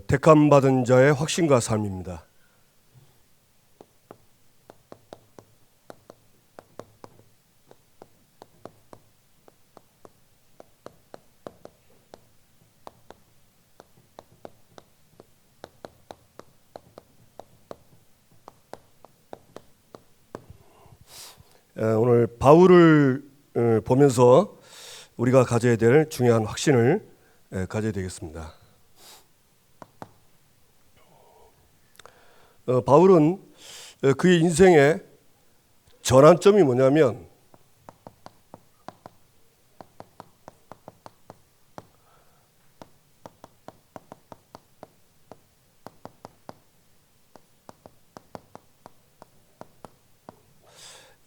택함 받은 자의 확신과 삶입니다. 오늘 바울을 보면서 우리가 가져야 될 중요한 확신을 가져야 되겠습니다. 바울은 그의 인생의 전환점이 뭐냐면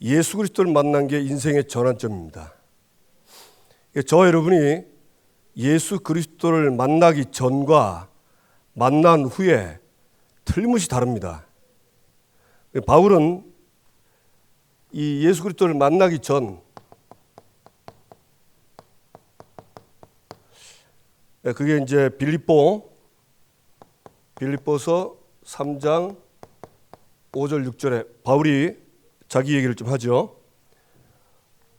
예수 그리스도를 만난 게 인생의 전환점입니다. 저와 여러분이 예수 그리스도를 만나기 전과 만난 후에 틀림없이 다릅니다. 바울은 이 예수 그리스도를 만나기 전 그게 이제 빌립보서 3장 5절 6절에 바울이 자기 얘기를 좀 하죠.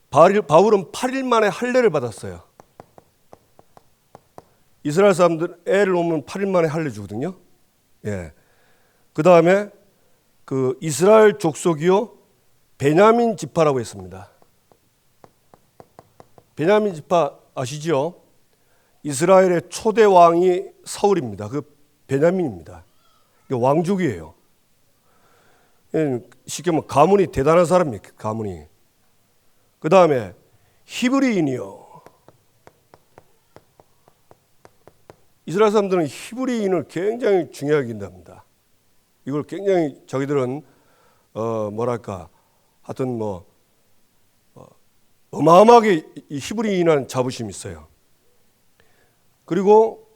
바울은 8일 만에 할례를 받았어요. 이스라엘 사람들 애를 놓으면 8일 만에 할례 주거든요. 예. 그 다음에 그 이스라엘 족속이요 베냐민 지파라고 했습니다. 베냐민 지파 아시죠? 이스라엘의 초대 왕이 사울입니다. 그 베냐민입니다. 왕족이에요. 쉽게 말하면 가문이 대단한 사람이에요. 가문이. 그 다음에 히브리인이요. 이스라엘 사람들은 히브리인을 굉장히 중요하게 여긴답니다. 이걸 굉장히 자기들은 하여튼 어마어마하게 이 히브리인이라는 자부심이 있어요. 그리고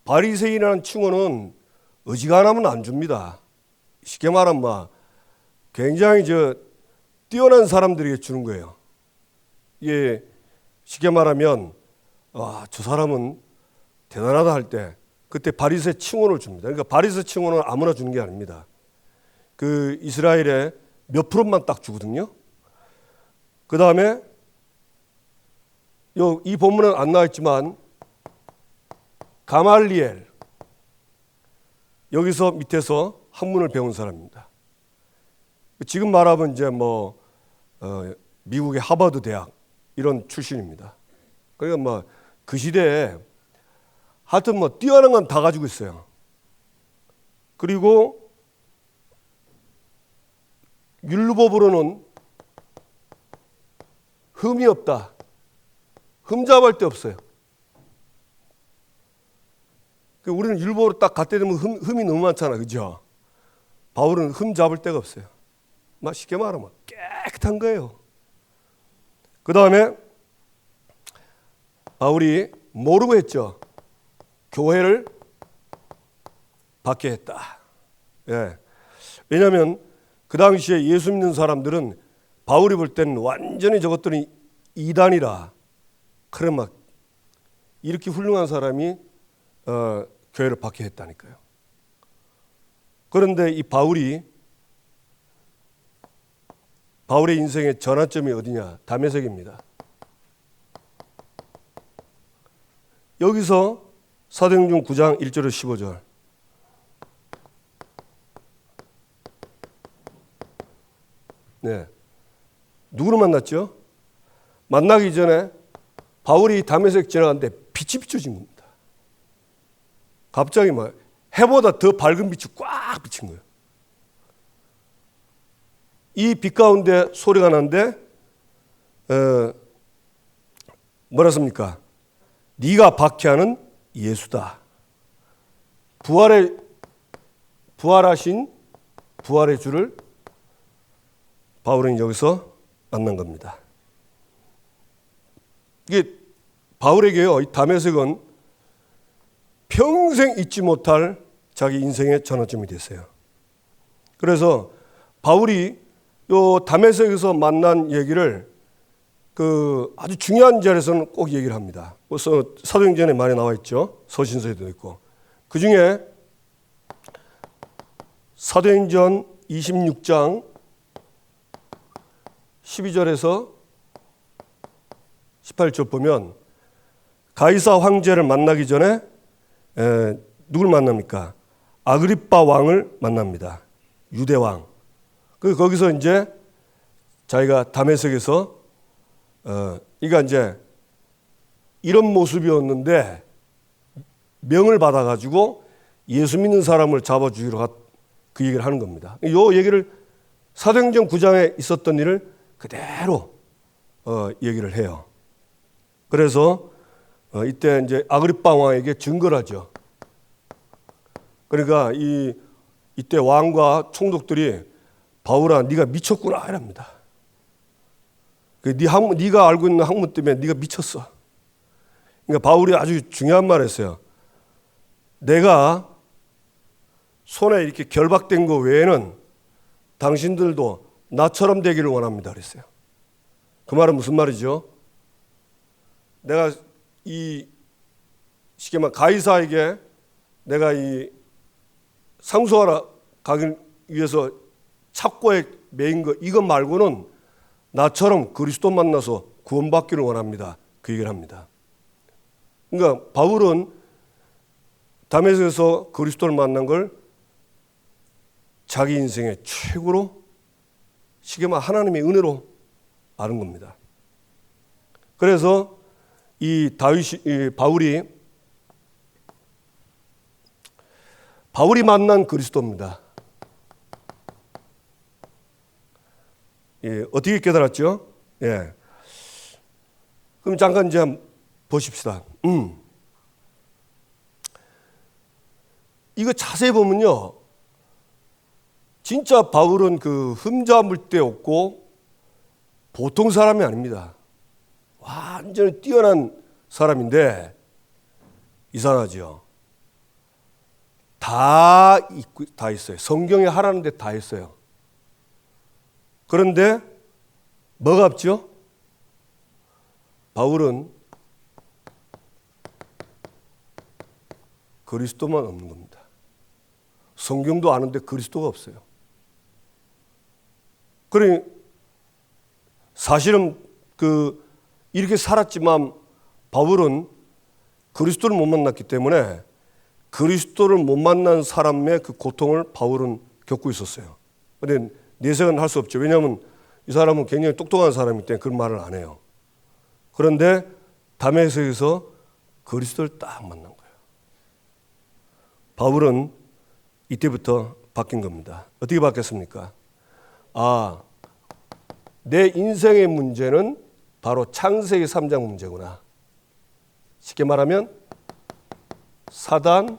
바리새인이라는 칭호는 어지간하면 안 줍니다. 쉽게 말하면 굉장히 뛰어난 사람들에게 주는 거예요. 이게 쉽게 말하면 저 사람은 대단하다 할 때 그때 바리새 칭호를 줍니다. 그러니까 바리새 칭호는 아무나 주는 게 아닙니다. 그 이스라엘의 몇 프로만 딱 주거든요. 그 다음에 이 본문은 안 나와 있지만 가말리엘 여기서 밑에서 학문을 배운 사람입니다. 지금 말하면 이제 미국의 하버드 대학 이런 출신입니다. 그러니까 그 시대에 하여튼 뛰어난 건 다 가지고 있어요. 그리고 율법으로는 흠이 없다. 흠잡을 데 없어요. 우리는 율법으로 딱 갖다 대면 흠이 너무 많잖아. 그죠? 바울은 흠 잡을 데가 없어요. 쉽게 말하면 깨끗한 거예요. 그 다음에 바울이 모르고 했죠. 교회를 받게 했다. 예. 왜냐하면 그 당시에 예수 믿는 사람들은 바울이 볼 때는 완전히 저것들이 이단이라 그래 이렇게 훌륭한 사람이 교회를 받게 했다니까요. 그런데 이 바울의 인생의 전환점이 어디냐? 다메섹입니다. 여기서 사도행전 9장 1절에서 15절. 네. 누구를 만났죠? 만나기 전에 바울이 다메섹 지나갔는데 빛이 비춰진 겁니다. 갑자기 해보다 더 밝은 빛이 꽉 비친 거예요. 이 빛 가운데 소리가 나는데 뭐라 씁니까? 네가 박해하는 예수다. 부활하신 부활의 주를 바울은 여기서 만난 겁니다. 이게 바울에게요, 이 다메섹은 평생 잊지 못할 자기 인생의 전환점이 됐어요. 그래서 바울이 요 다메섹에서 만난 얘기를 아주 중요한 자리에서는 꼭 얘기를 합니다. 벌써 사도행전에 많이 나와 있죠. 서신서에도 있고. 그 중에 사도행전 26장 12절에서 18절 보면 가이사 황제를 만나기 전에 누굴 만납니까? 아그리빠 왕을 만납니다. 유대 왕. 거기서 이제 자기가 다메섹에서 이가 이제 이런 모습이었는데 명을 받아가지고 예수 믿는 사람을 잡아주기로 그 얘기를 하는 겁니다. 이 얘기를 사도행전 9장에 있었던 일을 그대로 얘기를 해요. 그래서 이때 이제 아그리빠 왕에게 증거를 하죠. 그러니까 이때 왕과 총독들이 바울아, 네가 미쳤구나 이랍니다. 네가 알고 있는 학문 때문에 네가 미쳤어. 그러니까 바울이 아주 중요한 말을 했어요. 내가 손에 이렇게 결박된 거 외에는 당신들도 나처럼 되기를 원합니다. 그랬어요. 그 말은 무슨 말이죠? 내가 쉽게 말 가이사에게 내가 상소하러 가기 위해서 착고에 매인 거 이것 말고는 나처럼 그리스도 만나서 구원받기를 원합니다. 그 얘기를 합니다. 그러니까 바울은 다메섹에서 그리스도를 만난 걸 자기 인생의 최고로 쉽게 말 하나님의 은혜로 아는 겁니다. 그래서 바울이 만난 그리스도입니다. 예, 어떻게 깨달았죠? 예. 그럼 잠깐 이제 한번 보십시다. 이거 자세히 보면요. 진짜 바울은 흠잡을 데 없고 보통 사람이 아닙니다. 완전히 뛰어난 사람인데 이상하죠. 다 있어요. 성경에 하라는 데 다 있어요. 그런데 뭐가 없죠? 바울은 그리스도만 없는 겁니다. 성경도 아는데 그리스도가 없어요. 그러니 사실은 이렇게 살았지만 바울은 그리스도를 못 만났기 때문에 그리스도를 못 만난 사람의 그 고통을 바울은 겪고 있었어요. 그런데 내색은 할 수 없죠. 왜냐하면 이 사람은 굉장히 똑똑한 사람이기 때문에 그런 말을 안 해요. 그런데 다메섹에서 그리스도를 딱 만난 거예요. 바울은 이때부터 바뀐 겁니다. 어떻게 바뀌었습니까? 내 인생의 문제는 바로 창세기 3장 문제구나. 쉽게 말하면 사단,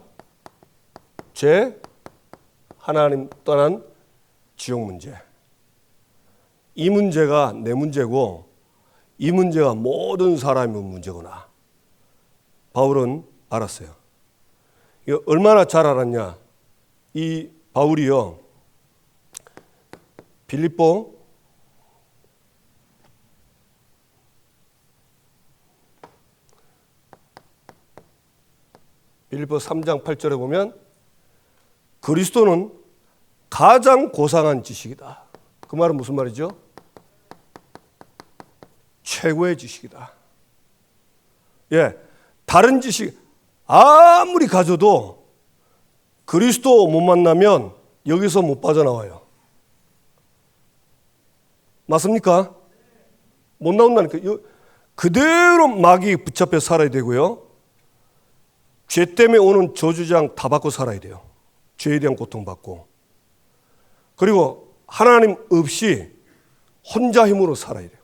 죄, 하나님 떠난 지옥 문제. 이 문제가 내 문제고 이 문제가 모든 사람의 문제구나. 바울은 알았어요. 이거 얼마나 잘 알았냐? 이 바울이요. 빌립보 3장 8절에 보면 그리스도는 가장 고상한 지식이다. 그 말은 무슨 말이죠? 최고의 지식이다. 예, 다른 지식 아무리 가져도 그리스도 못 만나면 여기서 못 빠져나와요. 맞습니까? 못 나온다니까. 그대로 마귀 붙잡혀 살아야 되고요. 죄 때문에 오는 저주장 다 받고 살아야 돼요. 죄에 대한 고통받고. 그리고 하나님 없이 혼자 힘으로 살아야 돼요.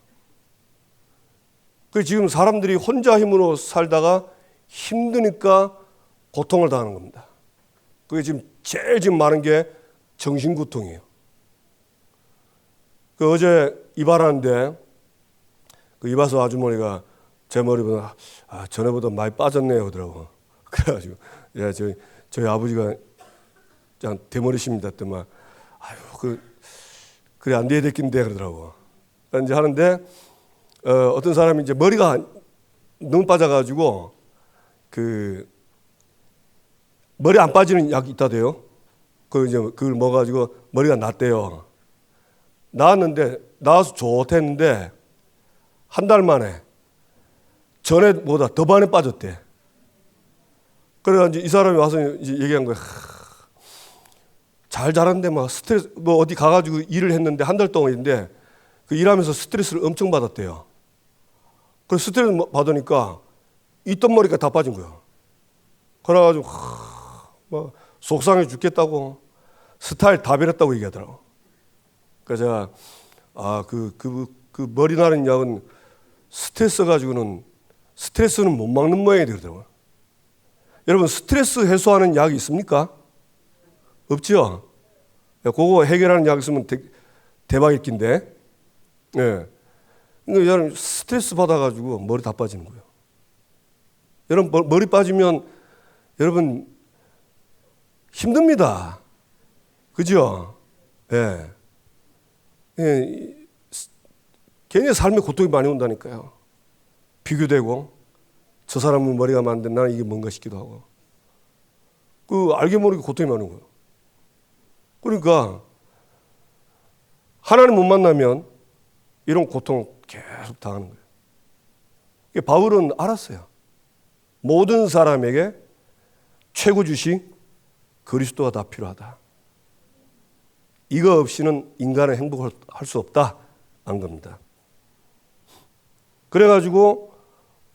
지금 사람들이 혼자 힘으로 살다가 힘드니까 고통을 당하는 겁니다. 그게 지금 제일 많은 게 정신고통이에요. 어제 이발하는데 이발소 아주머니가 제 머리보다 전에보다 많이 빠졌네요 그러더라고. 그래가지고 저희 아버지가 그냥 대머리십니다 했더만 그래 안 돼야 됐긴데 그러더라고. 이제 하는데 어떤 사람이 이제 머리가 너무 빠져가지고 그 머리 안 빠지는 약이 있다대요. 그 이제 그걸 먹어가지고 머리가 났대요. 나왔는데 나와서 좋댔는데 한 달 만에 전에보다 더 많이 빠졌대. 그래가지고 이 사람이 와서 이제 얘기한 거야. 잘 자랐는데 막 스트레스 뭐 어디 가가지고 일을 했는데 한 달 동안인데 그 일하면서 스트레스를 엄청 받았대요. 그래서 스트레스 받으니까 있던 머리가 다 빠진 거예요. 그래가지고 뭐 속상해 죽겠다고 스타일 다 변했다고 얘기하더라고. 그래서 제가 그 머리 나는 약은 스트레스 가지고는 스트레스는 못 막는 모양이 되더라고요. 여러분 스트레스 해소하는 약이 있습니까? 없죠? 그거 해결하는 약 있으면 대박일 낀데. 예. 그러니까 여러분 스트레스 받아가지고 머리 다 빠지는 거예요. 여러분 머리 빠지면 여러분 힘듭니다. 그죠? 예. 예. 괜히 삶에 고통이 많이 온다니까요. 비교되고 저 사람은 머리가 많은데 나는 이게 뭔가 싶기도 하고. 그 알게 모르게 고통이 많은 거예요. 그러니까 하나님 못 만나면 이런 고통 계속 당하는 거예요. 바울은 알았어요. 모든 사람에게 최고 주식 그리스도가 다 필요하다. 이거 없이는 인간의 행복을 할 수 없다. 안 겁니다. 그래가지고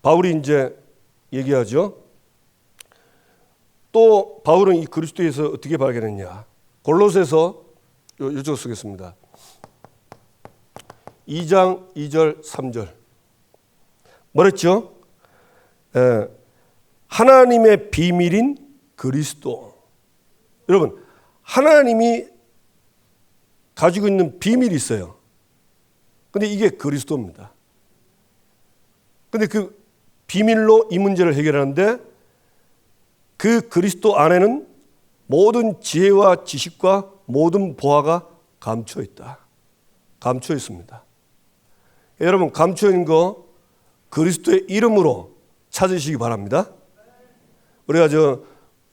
바울이 이제 얘기하죠. 또 바울은 이 그리스도에서 어떻게 발견했냐. 골로새서 요쪽 쓰겠습니다. 2장 2절 3절 뭐랬죠? 하나님의 비밀인 그리스도. 여러분 하나님이 가지고 있는 비밀이 있어요. 근데 이게 그리스도입니다. 근데 그 비밀로 이 문제를 해결하는데 그 그리스도 안에는 모든 지혜와 지식과 모든 보화가 감춰 있다. 감춰 있습니다. 여러분 감춰 있는 거 그리스도의 이름으로 찾으시기 바랍니다. 우리가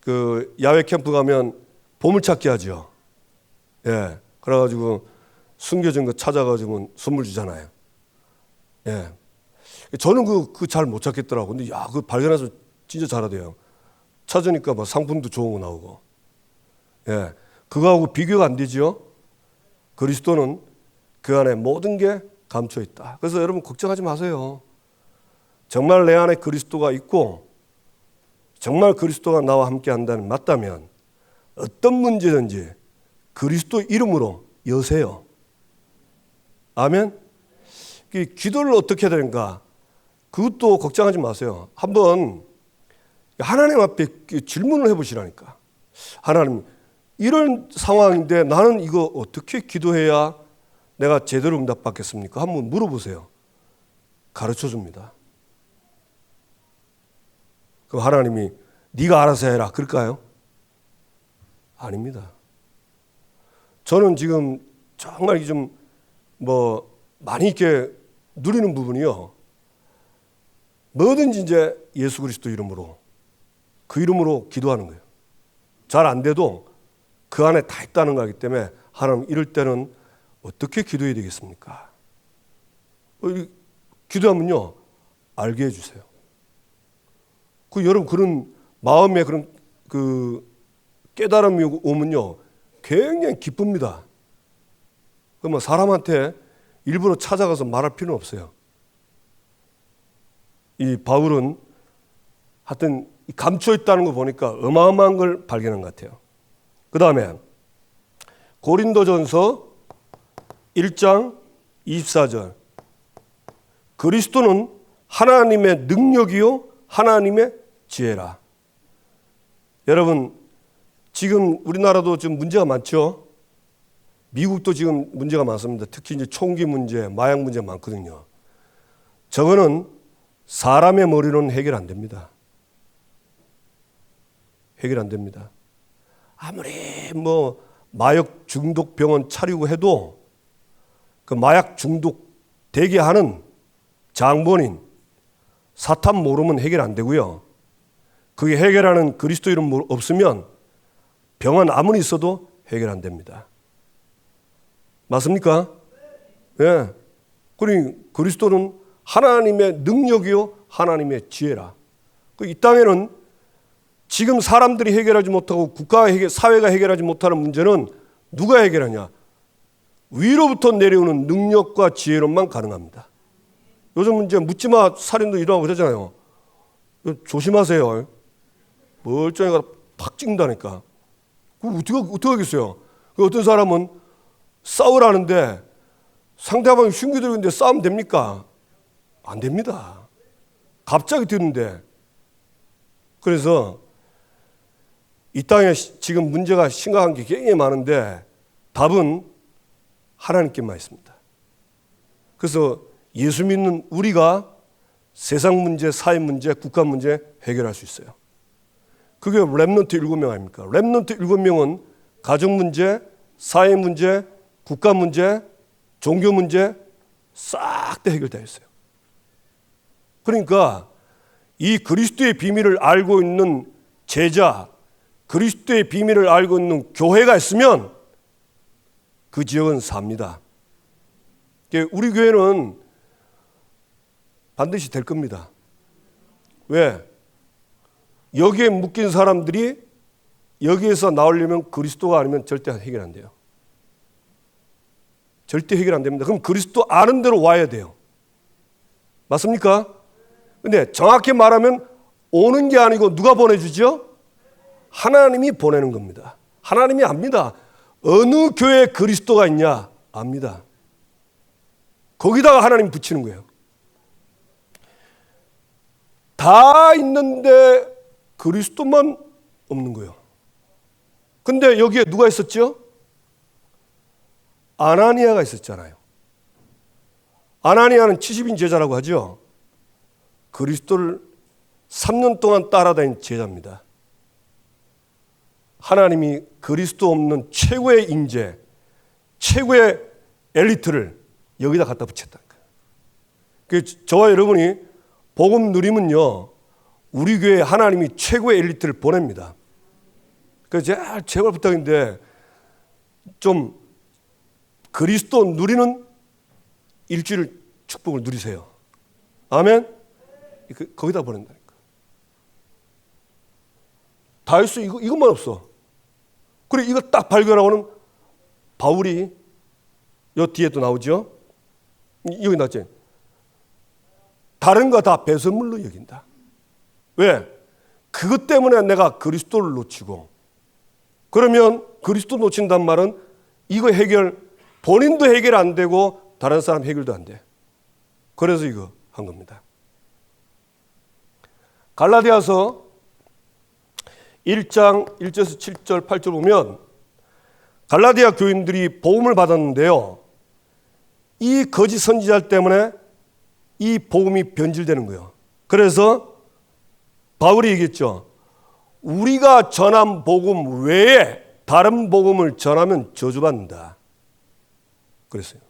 그 야외 캠프 가면 보물찾기 하죠. 예. 그래가지고 숨겨진 거 찾아가지고 선물 주잖아요. 예. 저는 그 잘 못 찾겠더라고. 근데 그 발견해서 진짜 잘하대요. 찾으니까 뭐 상품도 좋은 거 나오고. 예. 그거하고 비교가 안 되죠. 그리스도는 그 안에 모든 게 감춰 있다. 그래서 여러분 걱정하지 마세요. 정말 내 안에 그리스도가 있고 정말 그리스도가 나와 함께 한다는 맞다면 어떤 문제든지 그리스도 이름으로 여세요. 아멘. 기도를 어떻게 해야 되는가? 그것도 걱정하지 마세요. 한번 하나님 앞에 질문을 해보시라니까. 하나님, 이런 상황인데 나는 이거 어떻게 기도해야 내가 제대로 응답받겠습니까? 한번 물어보세요. 가르쳐 줍니다. 그럼 하나님이 네가 알아서 해라 그럴까요? 아닙니다. 저는 지금 정말 좀 많이 이렇게 누리는 부분이요. 뭐든지 이제 예수 그리스도 이름으로 그 이름으로 기도하는 거예요. 잘 안 돼도 그 안에 다 있다는 거기 때문에 하나님 이럴 때는 어떻게 기도해야 되겠습니까? 기도하면요 알게 해주세요. 여러분 그런 마음에 그런 그 깨달음이 오면요 굉장히 기쁩니다. 그러면 사람한테 일부러 찾아가서 말할 필요는 없어요. 이 바울은 하여튼 감춰 있다는 거 보니까 어마어마한 걸 발견한 것 같아요. 그 다음에 고린도전서 1장 24절 그리스도는 하나님의 능력이요 하나님의 지혜라. 여러분 지금 우리나라도 좀 문제가 많죠. 미국도 지금 문제가 많습니다. 특히 이제 총기 문제, 마약 문제 많거든요. 저거는 사람의 머리로는 해결 안 됩니다. 해결 안 됩니다. 아무리 마약 중독 병원 차리고 해도 그 마약 중독 되게 하는 장본인, 사탄 모르면 해결 안 되고요. 그게 해결하는 그리스도 이름 없으면 병은 아무리 있어도 해결 안 됩니다. 맞습니까? 예. 그러니 그리스도는 하나님의 능력이요 하나님의 지혜라. 이 땅에는 지금 사람들이 해결하지 못하고 사회가 해결하지 못하는 문제는 누가 해결하냐? 위로부터 내려오는 능력과 지혜로만 가능합니다. 요즘 이제 묻지마 살인도 일어나고 그러잖아요. 조심하세요. 멀쩡해가 팍 찍는다니까. 그럼 어떻게 하겠어요? 어떤 사람은 싸우라는데 상대방이 흉기 들고 있는데 싸우면 됩니까? 안 됩니다. 갑자기 드는데. 그래서 이 땅에 지금 문제가 심각한 게 굉장히 많은데 답은 하나님께만 있습니다. 그래서 예수 믿는 우리가 세상 문제, 사회 문제, 국가 문제 해결할 수 있어요. 그게 렘넌트 7명 아닙니까? 렘넌트 7명은 가정 문제, 사회 문제, 국가 문제, 종교 문제 싹 다 해결되어 있어요. 그러니까 이 그리스도의 비밀을 알고 있는 제자, 그리스도의 비밀을 알고 있는 교회가 있으면 그 지역은 삽니다. 우리 교회는 반드시 될 겁니다. 왜? 여기에 묶인 사람들이 여기에서 나오려면 그리스도가 아니면 절대 해결 안 돼요. 절대 해결 안 됩니다. 그럼 그리스도 아는 대로 와야 돼요. 맞습니까? 근데 정확히 말하면 오는 게 아니고 누가 보내주죠? 하나님이 보내는 겁니다. 하나님이 압니다. 어느 교회에 그리스도가 있냐? 압니다. 거기다가 하나님 붙이는 거예요. 다 있는데 그리스도만 없는 거예요. 근데 여기에 누가 있었죠? 아나니아가 있었잖아요. 아나니아는 70인 제자라고 하죠. 그리스도를 3년 동안 따라다닌 제자입니다. 하나님이 그리스도 없는 최고의 인재, 최고의 엘리트를 여기다 갖다 붙였다니까요. 저와 여러분이 복음 누리면요, 우리 교회에 하나님이 최고의 엘리트를 보냅니다. 그래서 제발 부탁인데 좀 그리스도 누리는 일주일 축복을 누리세요. 아멘? 거기다 보낸다니까. 다윗수 이것만 없어. 그래 이거 딱 발견하고는 바울이 요 뒤에 또 나오죠. 여기 나왔죠. 다른 거 다 배설물로 여긴다. 왜? 그것 때문에 내가 그리스도를 놓치고, 그러면 그리스도 놓친단 말은 이거 해결, 본인도 해결 안 되고 다른 사람 해결도 안 돼. 그래서 이거 한 겁니다. 갈라디아서 1장 1절에서 7절 8절 보면 갈라디아 교인들이 복음을 받았는데요, 이 거짓 선지자 때문에 이 복음이 변질되는 거예요. 그래서 바울이 얘기했죠. 우리가 전한 복음 외에 다른 복음을 전하면 저주받는다. 그랬어요.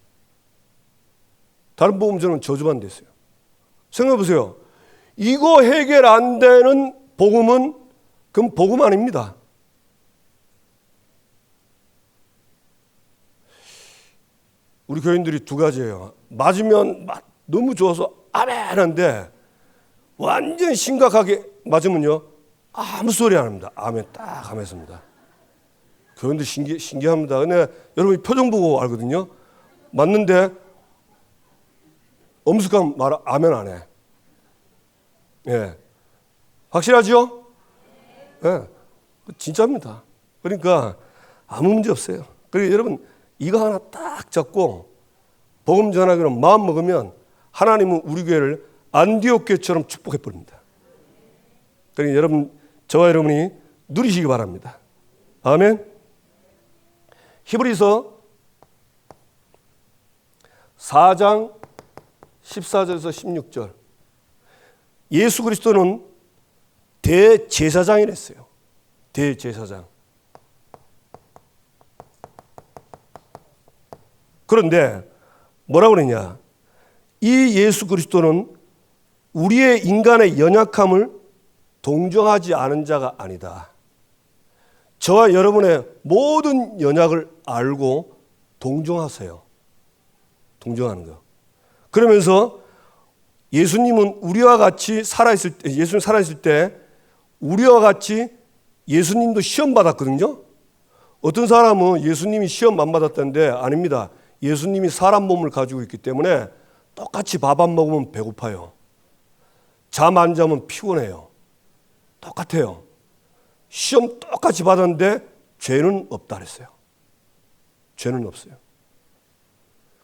다른 복음 전하면 저주받는다 했어요. 생각해 보세요. 이거 해결 안 되는 복음은 그건 복음 아닙니다. 우리 교인들이 두 가지예요. 맞으면 너무 좋아서 아멘 하는데 완전 심각하게 맞으면요 아무 소리 안 합니다. 아멘 딱 하면서입니다. 교인들 신기합니다. 근데 여러분이 표정 보고 알거든요. 맞는데 엄숙한 말 아멘 안 해. 예, 확실하죠? 예, 진짜입니다. 그러니까 아무 문제 없어요. 그리고 여러분 이거 하나 딱 잡고 복음 전하기로 마음 먹으면 하나님은 우리 교회를 안디옥 교회처럼 축복해 버립니다. 그러니까 여러분, 저와 여러분이 누리시기 바랍니다. 아멘. 히브리서 4장 14절에서 16절. 예수 그리스도는 대제사장이랬어요. 대제사장. 그런데 뭐라고 그러냐? 이 예수 그리스도는 우리의 인간의 연약함을 동정하지 않은 자가 아니다. 저와 여러분의 모든 연약을 알고 동정하세요. 동정하는 거. 그러면서 예수님은 우리와 같이 살아있을 때, 예수님 살아있을 때 우리와 같이 예수님도 시험 받았거든요. 어떤 사람은 예수님이 시험 안 받았다는데 아닙니다. 예수님이 사람 몸을 가지고 있기 때문에 똑같이 밥 안 먹으면 배고파요. 잠 안 자면 피곤해요. 똑같아요. 시험 똑같이 받았는데 죄는 없다 그랬어요. 죄는 없어요.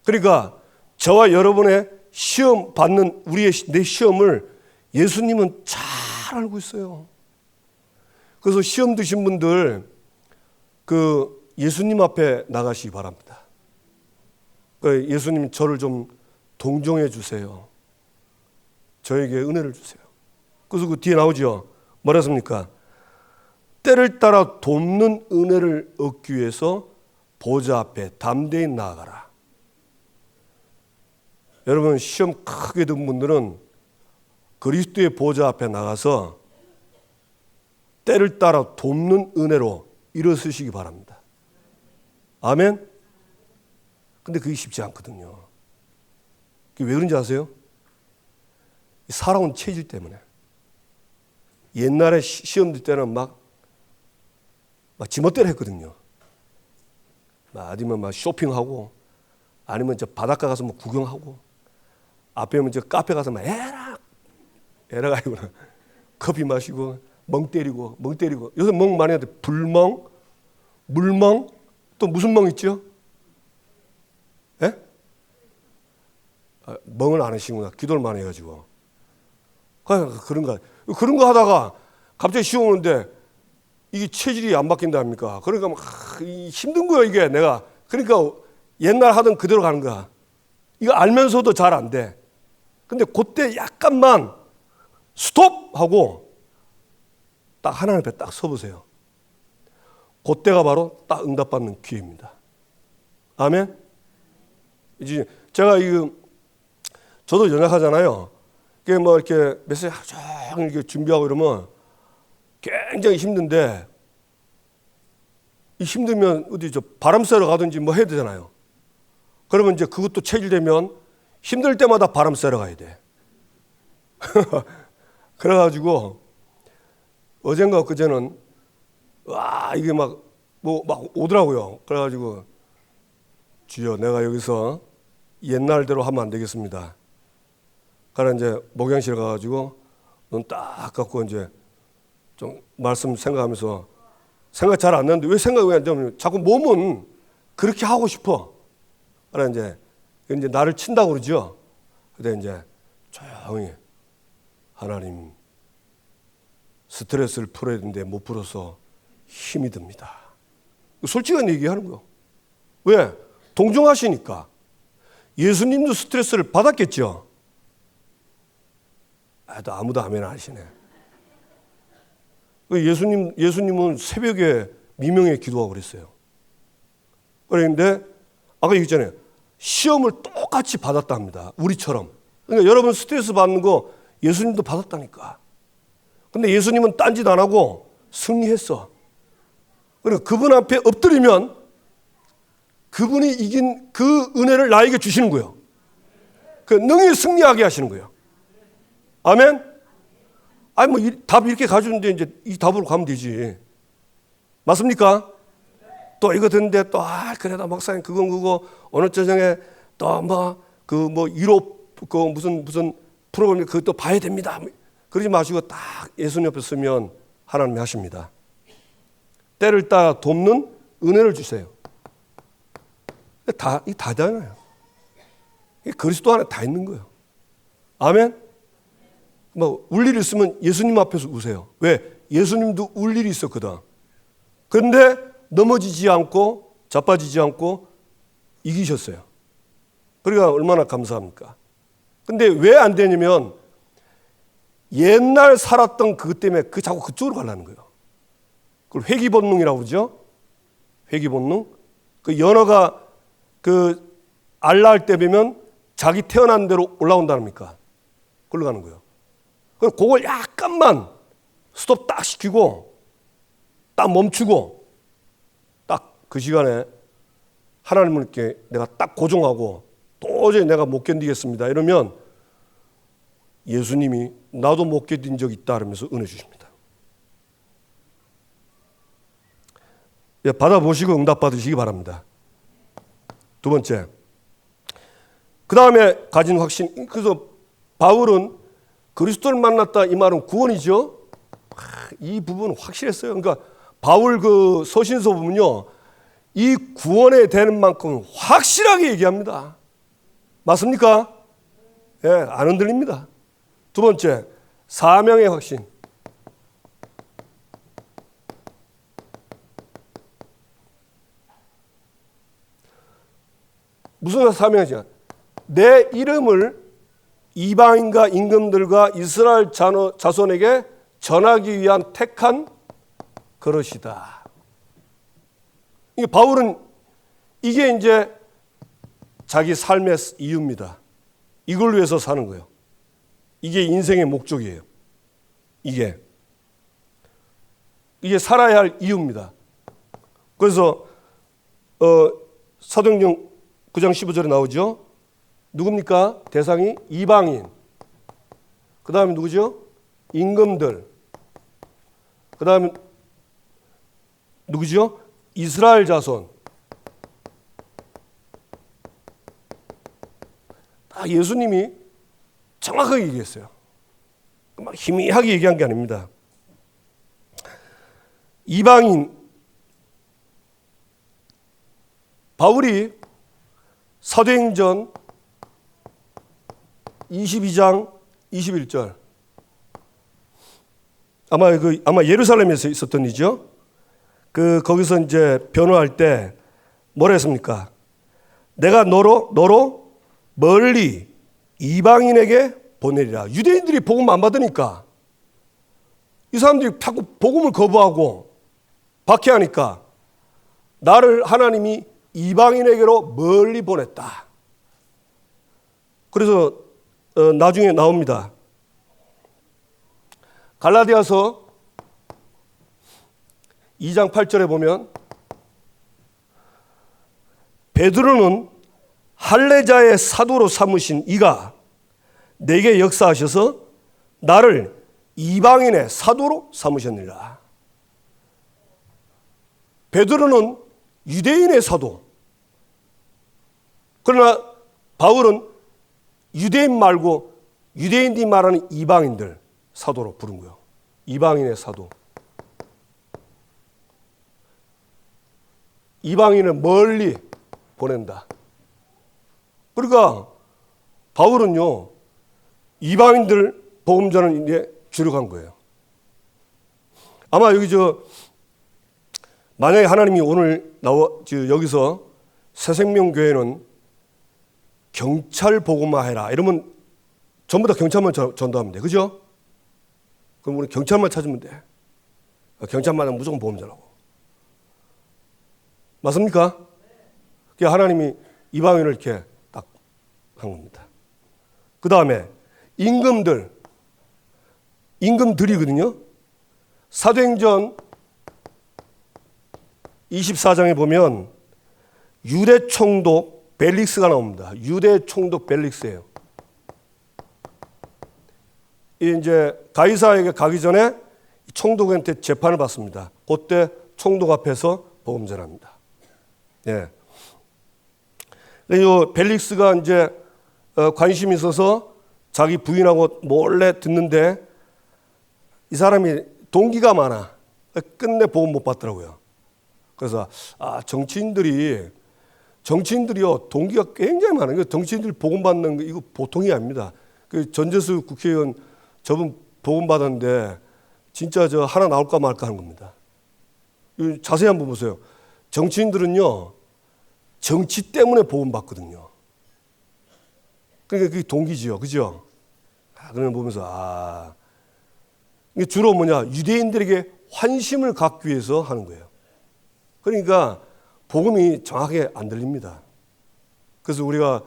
그러니까 저와 여러분의 시험 받는 내 시험을 예수님은 잘 알고 있어요. 그래서 시험 드신 분들 예수님 앞에 나가시기 바랍니다. 예수님 저를 좀 동정해 주세요. 저에게 은혜를 주세요. 그래서 그 뒤에 나오죠. 뭐라 했습니까? 때를 따라 돕는 은혜를 얻기 위해서 보좌 앞에 담대히 나아가라. 여러분 시험 크게 든 분들은 그리스도의 보좌 앞에 나가서 때를 따라 돕는 은혜로 일어서시기 바랍니다. 아멘? 근데 그게 쉽지 않거든요. 그게 왜 그런지 아세요? 살아온 체질 때문에. 옛날에 시험 들 때는 막 지멋대로 했거든요. 아니면 쇼핑하고, 아니면 바닷가 가서 구경하고, 앞에면 카페 가서 에라가 아니구나. 커피 마시고, 멍 때리고. 요새 멍 많이 하는데, 불멍, 물멍, 또 무슨 멍 있죠? 예? 멍을 안 하시구나. 기도를 많이 해가지고. 그런 거 하다가 갑자기 시험 오는데 이게 체질이 안 바뀐다 합니까? 그러니까 힘든 거예요, 이게 내가. 그러니까 옛날 하던 그대로 가는 거야. 이거 알면서도 잘 안 돼. 근데 그때 약간만 스톱하고 딱 하나님 앞에 딱 서보세요. 그때가 바로 딱 응답받는 기회입니다. 아멘? 이제 제가 저도 연약하잖아요. 이렇게 메시지 하루 종일 이렇게 준비하고 이러면 굉장히 힘든데, 힘들면 어디 바람 쐬러 가든지 해야 되잖아요. 그러면 이제 그것도 체질되면 힘들 때마다 바람 쐬러 가야 돼. 그래가지고 어젠가 그제는 이게 막 오더라고요. 그래가지고 주여, 내가 여기서 옛날대로 하면 안 되겠습니다. 그래 이제 목양실 가가지고 눈 딱 감고 이제 좀 말씀 생각하면서, 생각 잘 안 나는데 왜 생각이 안 나냐면 자꾸 몸은 그렇게 하고 싶어. 그래 이제 나를 친다고 그러죠. 근데 이제 조용히, 하나님, 스트레스를 풀어야 되는데 못 풀어서 힘이 듭니다. 솔직한 얘기하는 거예요. 왜? 동정하시니까. 예수님도 스트레스를 받았겠죠. 아무도 아멘 안 하시네. 예수님은 새벽에 미명에 기도하고 그랬어요. 그런데 아까 얘기했잖아요. 시험을 똑같이 받았답니다. 우리처럼. 그러니까 여러분 스트레스 받는 거 예수님도 받았다니까. 근데 예수님은 딴짓 안 하고 승리했어. 그리고 그분 앞에 엎드리면 그분이 이긴 그 은혜를 나에게 주시는 거예요. 능히 승리하게 하시는 거예요. 아멘? 답 이렇게 가주는데 이제 이 답으로 가면 되지. 맞습니까? 또 이거 듣는데 또, 그래도 목사님, 그거, 오늘 저녁에 또 무슨 프로그램 그것도 봐야 됩니다. 그러지 마시고 딱 예수님 옆에 서면 하나님이 하십니다. 때를 따라 돕는 은혜를 주세요. 다 되잖아요. 그리스도 안에 다 있는 거예요. 아멘? 울 일이 있으면 예수님 앞에서 우세요. 왜? 예수님도 울 일이 있었거든. 그런데 넘어지지 않고 자빠지지 않고 이기셨어요. 그러니까 얼마나 감사합니까? 근데 왜 안 되냐면 옛날 살았던 그것 때문에 자꾸 그쪽으로 가려는 거예요. 그걸 회귀본능이라고 그러죠. 회귀본능. 그 연어가 알라할 때 보면 자기 태어난 대로 올라온다니까. 걸러가는 거예요. 그럼 그걸 약간만 스톱 딱 시키고 딱 멈추고 딱 그 시간에 하나님을 이렇게 내가 딱 고정하고 도저히 내가 못 견디겠습니다. 이러면 예수님이 나도 못 견딘 적 있다 하면서 은혜 주십니다. 예, 받아보시고 응답 받으시기 바랍니다. 두 번째, 그 다음에 가진 확신. 그래서 바울은 그리스도를 만났다 이 말은 구원이죠. 이 부분은 확실했어요. 그러니까 바울 그 서신서 보면요, 이 구원에 되는 만큼 확실하게 얘기합니다. 맞습니까? 예, 안 흔들립니다. 두 번째, 사명의 확신. 무슨 사명이죠? 내 이름을 이방인과 임금들과 이스라엘 자손에게 전하기 위한 택한 그릇이다. 이게 바울은 이게 이제 자기 삶의 이유입니다. 이걸 위해서 사는 거예요. 이게 인생의 목적이에요. 이게 살아야 할 이유입니다. 그래서 사도행전 9장 15절에 나오죠. 누굽니까? 대상이 이방인. 그 다음에 누구죠? 임금들. 그 다음에 누구죠? 이스라엘 자손. 다 예수님이 정확하게 얘기했어요. 막 희미하게 얘기한 게 아닙니다. 이방인. 바울이 사도행전 22장 21절. 아마 예루살렘에서 있었던 일이죠. 거기서 이제 변호할 때 뭐라 했습니까? 내가 너로 멀리 이방인에게 보내리라. 유대인들이 복음 안 받으니까 이 사람들이 자꾸 복음을 거부하고 박해하니까 나를 하나님이 이방인에게로 멀리 보냈다. 그래서 나중에 나옵니다. 갈라디아서 2장 8절에 보면 베드로는 할례자의 사도로 삼으신 이가 내게 역사하셔서 나를 이방인의 사도로 삼으셨느니라. 베드로는 유대인의 사도. 그러나 바울은 유대인 말고 유대인들이 말하는 이방인들 사도로 부른 거예요. 이방인의 사도. 이방인을 멀리 보낸다. 그러니까 바울은요, 이방인들 복음 전을 이제 주력한 거예요. 아마 여기 만약에 하나님이 오늘 여기서 새생명교회는 경찰 복음화해라 이러면 전부 다 경찰만 전도하면 돼. 그죠? 그럼 우리 경찰만 찾으면 돼. 경찰만 하면 무조건 복음 전하고. 맞습니까? 그게 하나님이 이방인을 이렇게 딱 한 겁니다. 그 다음에 임금들이거든요. 사도행전 24장에 보면 유대 총독 벨릭스가 나옵니다. 유대 총독 벨릭스예요. 이제 가이사에게 가기 전에 총독한테 재판을 받습니다. 그때 총독 앞에서 복음 전합니다. 예. 이 벨릭스가 이제 관심이 있어서 자기 부인하고 몰래 듣는데 이 사람이 동기가 많아. 끝내 복음 못 받더라고요. 그래서 정치인들이요 동기가 굉장히 많아요. 정치인들 복음 받는 거 이거 보통이 아닙니다. 전재수 국회의원 저분 복음 받았는데 진짜 하나 나올까 말까 하는 겁니다. 자세히 한번 보세요. 정치인들은요 정치 때문에 복음 받거든요. 그러니까 그게 동기지요, 그죠? 그러면 보면서 이게 주로 유대인들에게 환심을 갖기 위해서 하는 거예요. 그러니까 복음이 정확하게 안 들립니다. 그래서 우리가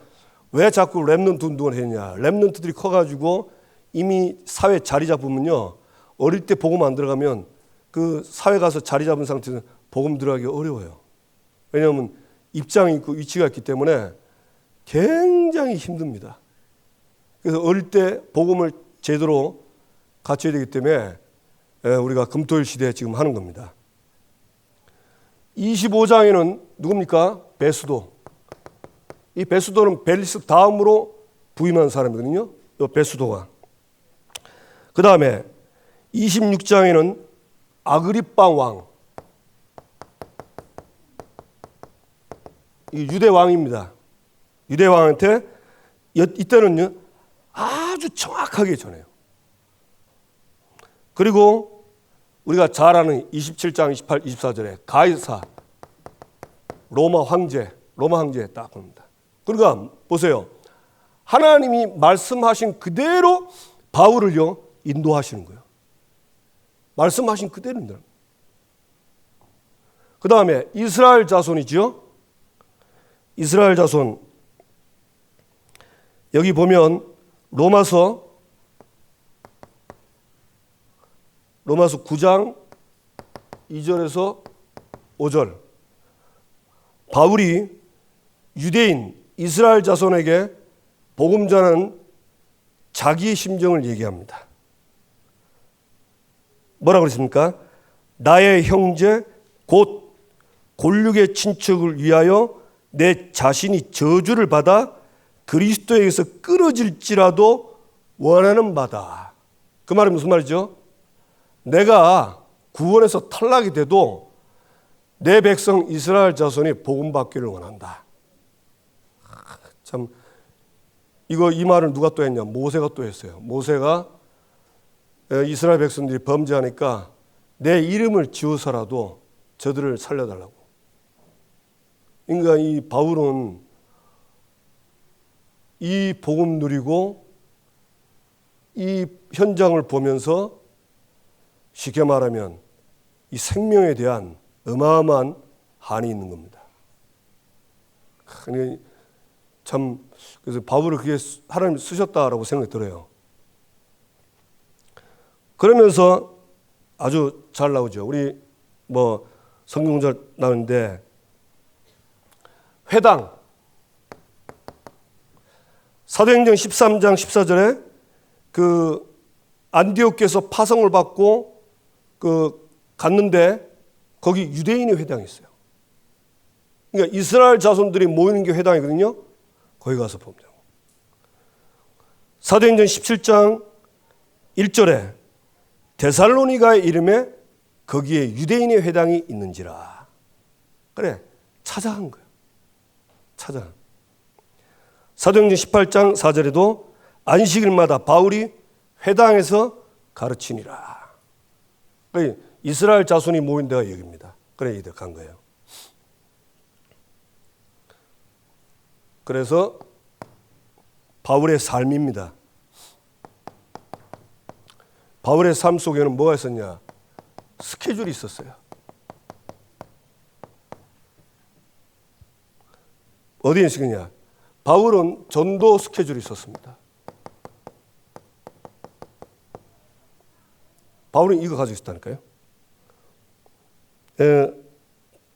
왜 자꾸 랩넌트 운동을 했냐? 랩넌트들이 커가지고 이미 사회 자리 잡으면요, 어릴 때 복음 안 들어가면 그 사회 가서 자리 잡은 상태에서 복음 들어가기 어려워요. 왜냐하면 입장이 있고 위치가 있기 때문에 굉장히 힘듭니다. 그래서 어릴 때 복음을 제대로 갖춰야 되기 때문에 우리가 금토일 시대에 지금 하는 겁니다. 25장에는 누굽니까? 베수도. 이 베수도는 벨리스 다음으로 부임한 사람이거든요. 이 베수도가. 그 다음에 26장에는 아그리빠 왕. 이 유대 왕입니다. 유대 왕한테 이때는요 아주 정확하게 전해요. 그리고 우리가 잘 아는 27장 28, 24절에 가이사 로마 황제 딱 봅니다. 그러니까 보세요. 하나님이 말씀하신 그대로 바울을요 인도하시는 거예요. 말씀하신 그대로입니다. 그 다음에 이스라엘 자손이죠. 이스라엘 자손. 여기 보면 로마서 9장 2절에서 5절. 바울이 유대인 이스라엘 자손에게 복음 전하는 자기의 심정을 얘기합니다. 뭐라고 그랬습니까? 나의 형제 곧 골육의 친척을 위하여 내 자신이 저주를 받아 그리스도에게서 끊어질지라도 원하는 바다. 그 말이 무슨 말이죠? 내가 구원에서 탈락이 돼도 내 백성 이스라엘 자손이 복음 받기를 원한다. 참 이 말을 누가 또 했냐? 모세가 또 했어요. 모세가 이스라엘 백성들이 범죄하니까 내 이름을 지워서라도 저들을 살려달라고. 그러니까 이 바울은 이 복음 누리고 이 현장을 보면서 쉽게 말하면 이 생명에 대한 어마어마한 한이 있는 겁니다. 참 그래서 바울을 그게 하나님 쓰셨다라고 생각이 들어요. 그러면서 아주 잘 나오죠. 우리 뭐 성경절 나오는데 회당 사도행전 13장 14절에 그 안디옥에서 파송을 받고 그 갔는데 거기 유대인의 회당이 있어요. 그러니까 이스라엘 자손들이 모이는 게 회당이거든요. 거기 가서 봅니다. 사도행전 17장 1절에 데살로니가의 이름에 거기에 유대인의 회당이 있는지라. 그래, 찾아간 거예요. 찾아. 사도행전 18장 4절에도 안식일마다 바울이 회당에서 가르치니라. 이스라엘 자손이 모인 데가 여기입니다. 그래, 이들 간 거예요. 그래서 바울의 삶입니다. 바울의 삶 속에는 뭐가 있었냐? 스케줄이 있었어요. 어디에 있었냐? 바울은 전도 스케줄이 있었습니다. 바울은 이거 가지고 있었다니까요.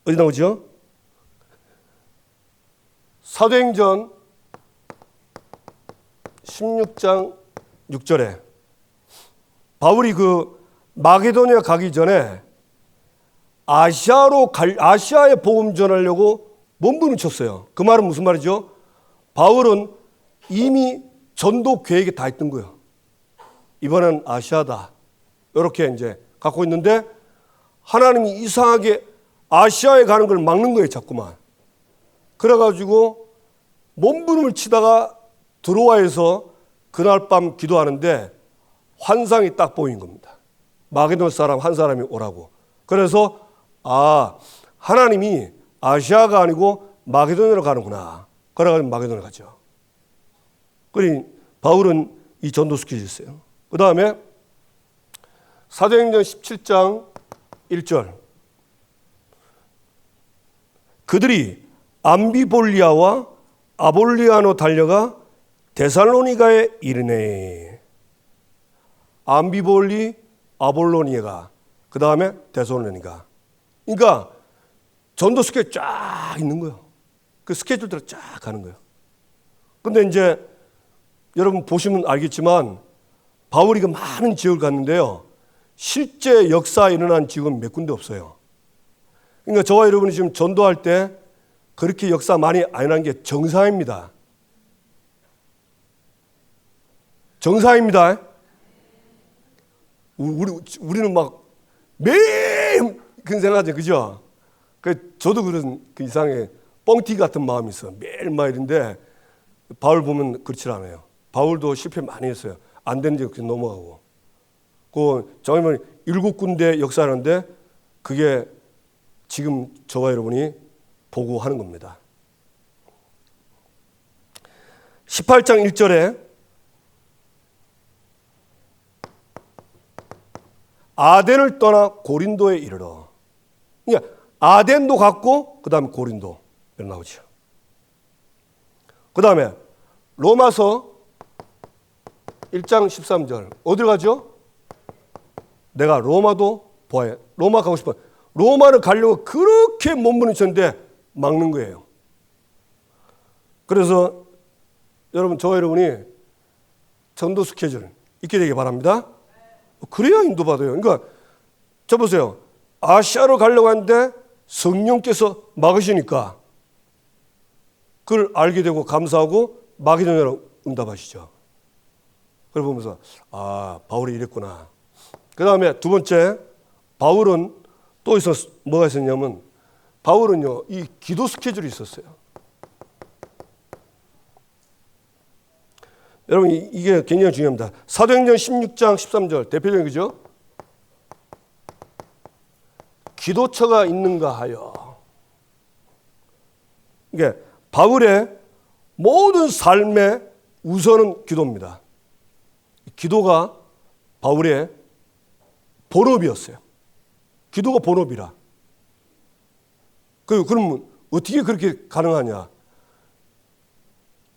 어디 나오죠? 사도행전 16장 6절에 바울이 그 마게도니아 가기 전에 아시아에 복음 전하려고 몸부림쳤어요. 그 말은 무슨 말이죠? 바울은 이미 전도 계획에 다 있던 거예요. 이번엔 아시아다. 이렇게 이제 갖고 있는데 하나님이 이상하게 아시아에 가는 걸 막는 거예요, 자꾸만. 그래가지고 몸부림을 치다가 드로아에서 그날 밤 기도하는데 환상이 딱 보인 겁니다. 마게도냐 사람 한 사람이 오라고. 그래서 하나님이 아시아가 아니고 마게도냐로 가는구나. 그래가지고 마게도냐 가죠. 그러니 바울은 이 전도 스케줄이 있어요. 그 다음에 사도행전 17장 1절. 그들이 암비볼리아와 아볼리아로 달려가 데살로니가에 이르네. 암비볼리, 아볼로니가, 그 다음에 데살로니가. 그러니까 전도 스케줄 쫙 있는 거예요. 그 스케줄대로 쫙 가는 거예요. 근데 이제 여러분 보시면 알겠지만 바울이 그 많은 지역을 갔는데요. 실제 역사에 일어난 지역은 몇 군데 없어요. 그러니까 저와 여러분이 지금 전도할 때 그렇게 역사 많이 안 일어난 게 정상입니다. 정상입니다. 우리는 막 매일 그런 생각하죠. 그죠? 저도 그런 그 이상의 뻥튀기 같은 마음이 있어요. 매일매일인데 바울 보면 그렇지 않아요. 바울도 실패 많이 했어요. 안 되는지 그냥 넘어가고. 그 정말 7군데 역사하는데 그게 지금 저와 여러분이 보고 하는 겁니다. 18장 1절에 아덴을 떠나 고린도에 이르러. 그러니까 아덴도 갔고 그 다음에 고린도 나오죠. 그 다음에 로마서 1장 13절 어디로 가죠? 내가 로마도 보아야. 로마 가고 싶어. 로마를 가려고 그렇게 몸부림쳤는데 막는 거예요. 그래서 여러분, 저와 여러분이 전도 스케줄 있게 되기 바랍니다. 그래야 인도받아요. 그러니까 저 보세요. 아시아로 가려고 하는데 성령께서 막으시니까 그걸 알게 되고 감사하고 마게도냐로 응답하시죠. 그걸 보면서 아, 바울이 이랬구나. 그 다음에 두 번째, 바울은 또 뭐가 있었냐면 바울은요, 이 기도 스케줄이 있었어요. 여러분, 이게 굉장히 중요합니다. 사도행전 16장 13절 대표적이죠. 기도처가 있는가 하여. 이게 바울의 모든 삶의 우선은 기도입니다. 기도가 바울의 본업이었어요. 기도가 본업이라. 그럼 어떻게 그렇게 가능하냐?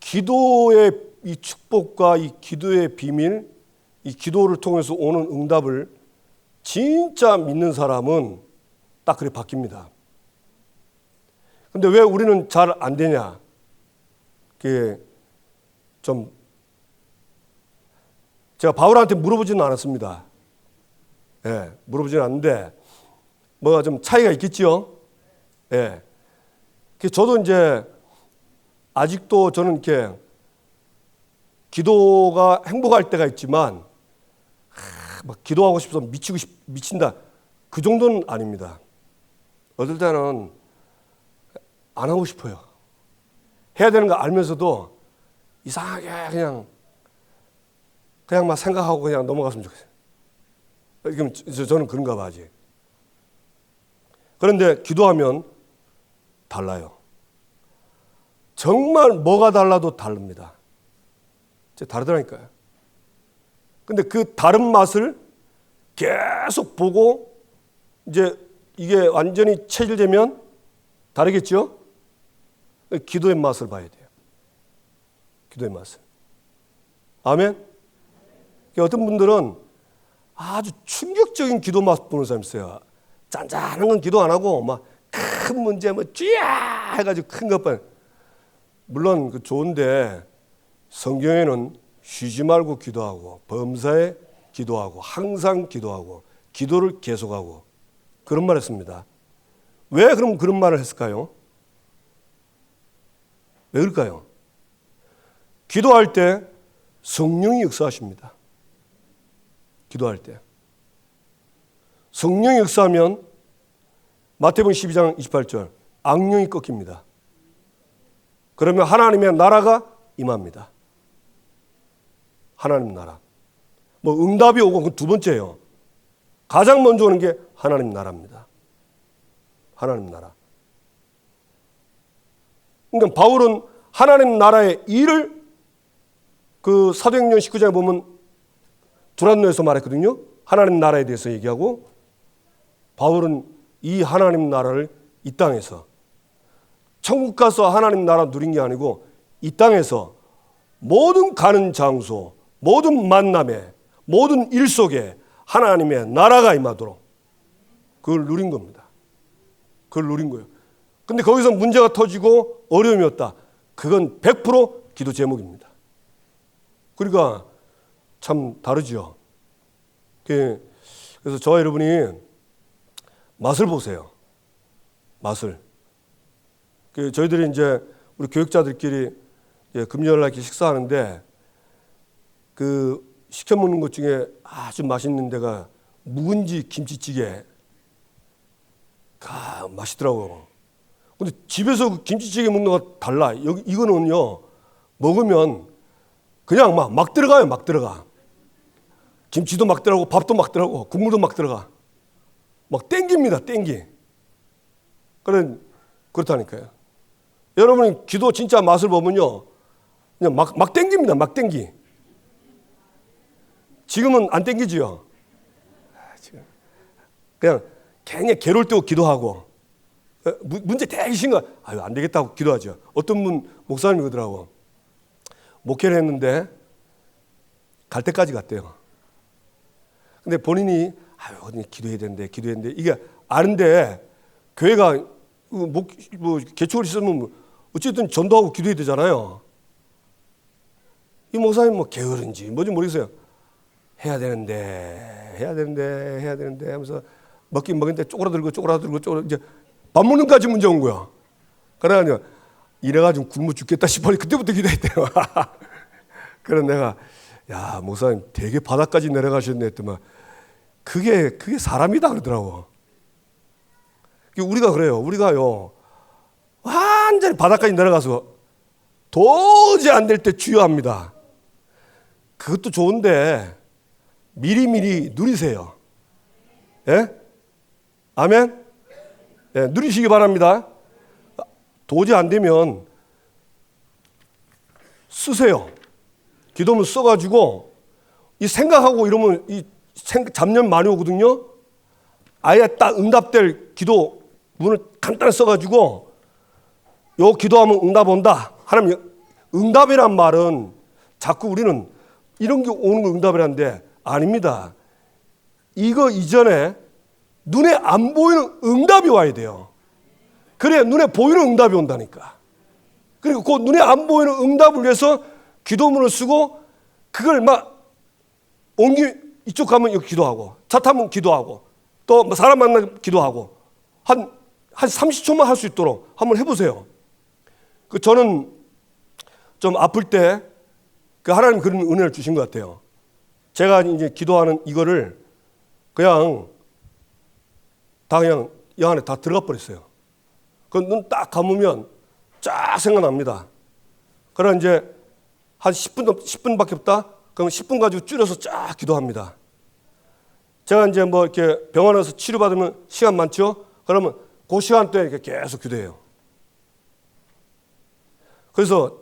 기도의 이 축복과 이 기도의 비밀, 이 기도를 통해서 오는 응답을 진짜 믿는 사람은 딱 그렇게 바뀝니다. 근데 왜 우리는 잘 안 되냐? 그게 좀 제가 바울한테 물어보지는 않았습니다. 예, 물어보지는 않는데 뭐가 좀 차이가 있겠지요. 예. 저도 이제 아직도 저는 이렇게 기도가 행복할 때가 있지만 막 기도하고 싶어서 미친다. 그 정도는 아닙니다. 어떨 때는 안 하고 싶어요. 해야 되는 거 알면서도 이상하게 그냥 막 생각하고 그냥 넘어갔으면 좋겠어요. 그럼 저는 그런가 봐 아직. 그런데 기도하면 달라요. 정말 뭐가 달라도 다릅니다. 다르더라니까요. 근데 그 다른 맛을 계속 보고 이제 이게 완전히 체질되면 다르겠죠? 기도의 맛을 봐야 돼요. 기도의 맛을. 아멘? 어떤 분들은 아주 충격적인 기도 맛 보는 사람이 있어요. 짠짠한 건 기도 안 하고 막 큰 문제 쥐야 해가지고 큰 것만. 물론 그 좋은데 성경에는 쉬지 말고 기도하고 범사에 기도하고 항상 기도하고 기도를 계속하고 그런 말을 했습니다. 왜 그럼 그런 말을 했을까요? 왜 그럴까요? 기도할 때 성령이 역사하십니다. 기도할 때 성령이 역사하면 마태복음 12장 28절 악령이 꺾입니다. 그러면 하나님의 나라가 임합니다. 하나님 나라. 뭐 응답이 오고 그 두 번째예요. 가장 먼저 오는 게 하나님 나라입니다. 하나님 나라. 그러니까 바울은 하나님 나라의 일을 그 사도행전 19장에 보면 두란노에서 말했거든요. 하나님 나라에 대해서 얘기하고 바울은 이 하나님 나라를 이 땅에서 천국 가서 하나님 나라 누린 게 아니고 이 땅에서 모든 가는 장소, 모든 만남에, 모든 일 속에 하나님의 나라가 임하도록 그걸 누린 겁니다. 그걸 누린 거예요. 근데 거기서 문제가 터지고 어려움이 왔다. 그건 100% 기도 제목입니다. 그러니까 참 다르죠. 그래서 저와 여러분이 맛을 보세요. 맛을. 저희들이 이제 우리 교육자들끼리 금요일 날 이렇게 식사하는데 그 시켜 먹는 것 중에 아주 맛있는 데가 묵은지 김치찌개. 맛있더라고요. 근데 집에서 그 김치찌개 먹는 거 달라. 이거는요, 먹으면 그냥 막 들어가요, 막 들어가. 김치도 막 들어가고, 밥도 막 들어가고, 국물도 막 들어가. 막 땡깁니다, 땡기. 그렇다니까요. 여러분이 기도 진짜 맛을 보면요, 그냥 막 땡깁니다, 막 땡기. 지금은 안 땡기지요. 그냥 굉장히 괴로울 때 기도하고, 문제 되게 심한 거, 안 되겠다고 기도하죠. 어떤 분 목사님이 그러더라고. 목회를 했는데 갈 때까지 갔대요. 근데 본인이 기도해야 되는데 이게 아는데 교회가 개척을 있으면 어쨌든 전도하고 기도해야 되잖아요. 이 목사님 게으른지 뭔지 모르겠어요. 해야 되는데 하면서 먹긴 먹는데 쪼그라들고 이제 밥 먹는까지 문제 온 거야. 그래가지고 이래가지고 굶어 죽겠다 싶어니 그때부터 기도했대요. 그래서 내가 야 목사님 되게 바닥까지 내려가셨네 했더만 그게 사람이다 그러더라고. 우리가 그래요. 우리가요 완전히 바닥까지 내려가서 도저히 안 될 때 주여합니다. 그것도 좋은데 미리미리 누리세요. 예? 아멘? 예, 누리시기 바랍니다. 도저히 안 되면 쓰세요. 기도문 써가지고 이 생각하고 이러면 잡념 많이 오거든요. 아예 딱 응답될 기도 문을 간단히 써가지고 요 기도하면 응답 온다. 하나님 응답이란 말은 자꾸 우리는 이런 게 오는 거 응답이라는데 아닙니다. 이거 이전에 눈에 안 보이는 응답이 와야 돼요. 그래야 눈에 보이는 응답이 온다니까. 그리고 그 눈에 안 보이는 응답을 위해서 기도문을 쓰고 그걸 이쪽 가면 여기 기도하고 차 타면 기도하고 또 사람 만나면 기도하고 한 30초만 할 수 있도록 한번 해보세요. 저는 좀 아플 때 하나님 그런 은혜를 주신 것 같아요. 제가 이제 기도하는 이거를 그냥 이 안에 다 들어가 버렸어요. 눈 딱 감으면 쫙 생각납니다. 그러나 이제 한 10분밖에 없다? 그럼 10분 가지고 줄여서 쫙 기도합니다. 제가 이제 이렇게 병원에서 치료받으면 시간 많죠? 그러면 그 시간대에 이렇게 계속 기도해요. 그래서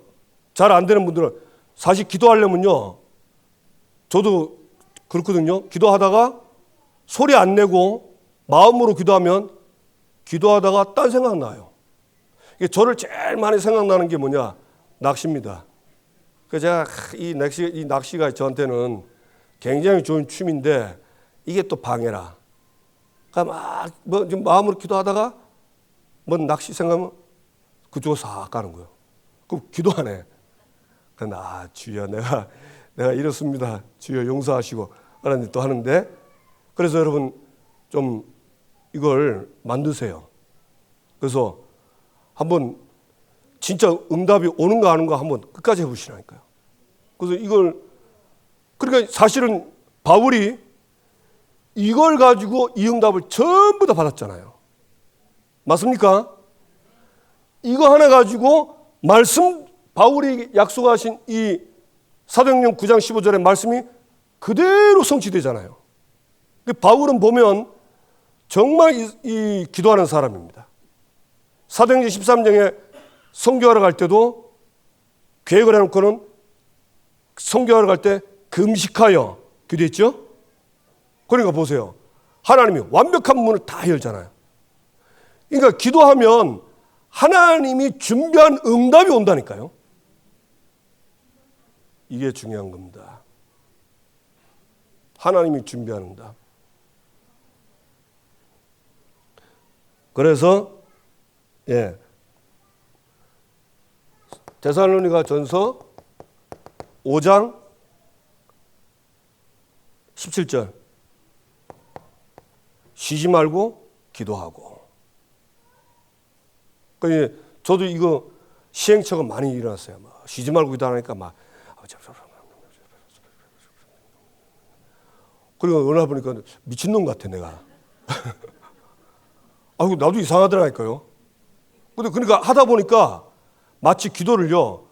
잘 안 되는 분들은 사실 기도하려면요. 저도 그렇거든요. 기도하다가 소리 안 내고 마음으로 기도하면 기도하다가 딴 생각 나요. 저를 제일 많이 생각나는 게 뭐냐? 낚시입니다. 그래서 제가 이 낚시가 저한테는 굉장히 좋은 취미인데 이게 또 방해라. 그러니까 좀 마음으로 기도하다가 낚시 생각하면 그쪽으로 싹 가는 거예요. 그럼 기도 안 해. 그런데 주여 내가 이렇습니다. 주여 용서하시고 하나님 또 하는데 그래서 여러분 좀 이걸 만드세요. 그래서 한번 진짜 응답이 오는가 안 오는가 한번 끝까지 해보시라니까요. 그래서 그러니까 사실은 바울이 이걸 가지고 이 응답을 전부 다 받았잖아요. 맞습니까? 이거 하나 가지고 바울이 약속하신 이 사도행전 9장 15절의 말씀이 그대로 성취되잖아요. 바울은 보면 정말 이 기도하는 사람입니다. 사도행전 13장에 선교하러 갈 때도 계획을 해놓고는 선교하러 갈 때 금식하여 기도했죠. 그러니까 보세요. 하나님이 완벽한 문을 다 열잖아요. 그러니까 기도하면 하나님이 준비한 응답이 온다니까요. 이게 중요한 겁니다. 하나님이 준비하는다. 그래서 데살로니가 전서 5장 17절 쉬지 말고 기도하고. 그러니까 저도 이거 시행착오 많이 일어났어요. 막 쉬지 말고 기도하니까 막 그리고 어느 날 보니까 미친놈 같아 내가. 나도 이상하더라니까요. 근데 그러니까 하다 보니까 마치 기도를요